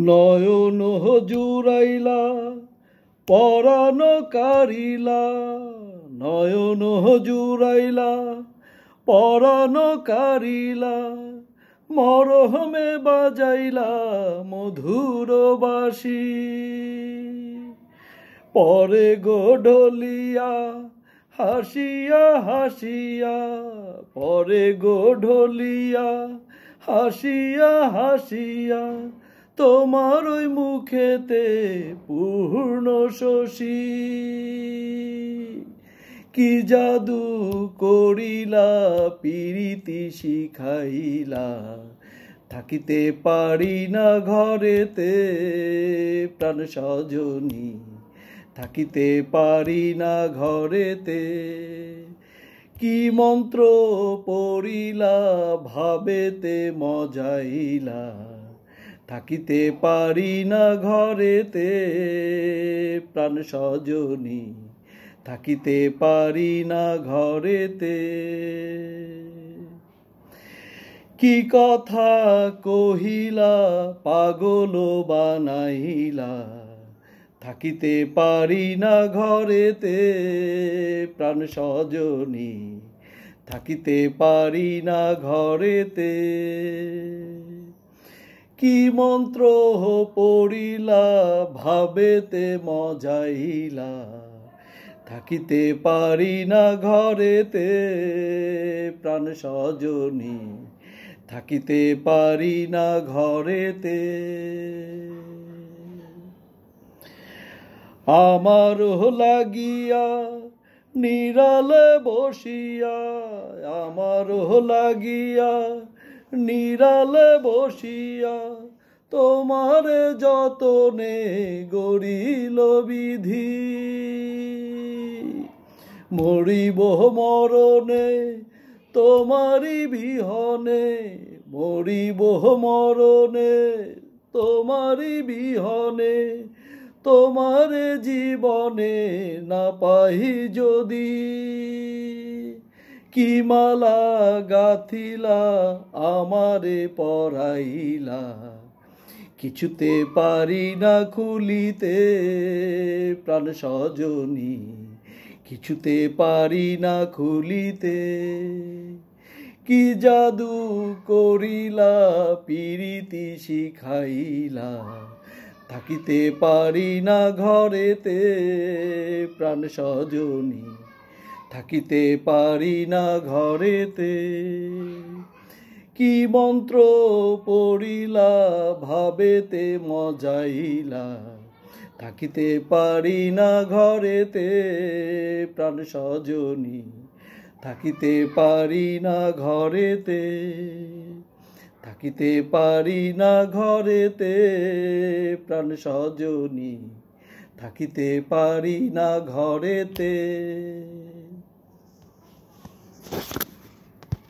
নয়ন জুড়াইলা পরাণ কারিলা, নয়ন জুড়াইলা পরাণ কারিলা, মরহমে বাজাইলা মধুর বাঁশি। পরে গো ঢলিয়া হাসিয়া হাসিয়া, পরে গো ঢলিয়া হাসিয়া হাসিয়া, তোমার ওই মুখেতে পূর্ণ শশী। কি জাদু করিলা পিরিতি শিখাইলা, থাকিতে পারি না ঘরেতে প্রাণ সজনী, থাকিতে পারি না ঘরেতে। কি মন্ত্র পড়িলা ভাবেতে মজাইলা, থাকিতে পারি না ঘরেতে প্রাণ সজনী, থাকিতে পারি না ঘরেতে। কি কথা কহিলা পাগল বানাইলা, থাকিতে পারি না ঘরেতে প্রাণ সজনী, থাকিতে পারি না ঘরেতে। কি মন্ত্র পড়িলা ভাবেতে মজাইলা, থাকিতে পারি না ঘরেতে প্রাণ সজনী, থাকিতে পারি না ঘরেতে। আমার লাগিয়া নিরালে বসিয়া, আমার লাগিয়া নিরালে বসিয়া, তোমারে যতনে গড়িল বিধি। মরিব মরণে তোমারি বিহনে, মরিব মরণে তোমারি বিহনে, তোমার জীবনে না পাই যদি। কি মালা গাথিলা আমারে পরাইলা, কিছুতে পারি না খুলিতে প্রাণ সজনী, কিছুতে পারি না খুলিতে। কি জাদু করিলা পিরিতি শিখাইলা, থাকিতে পারি না ঘরেতে প্রাণ সজনী, থাকিতে পারি না ঘরেতে। কি মন্ত্র পড়িলা ভাবেতে মজাইলা, থাকিতে পারি না ঘরেতে প্রাণ সজনী, থাকিতে পারি না ঘরেতে, থাকিতে পারি না ঘরেতে প্রাণ সজনী, থাকিতে পারি না ঘরেতে।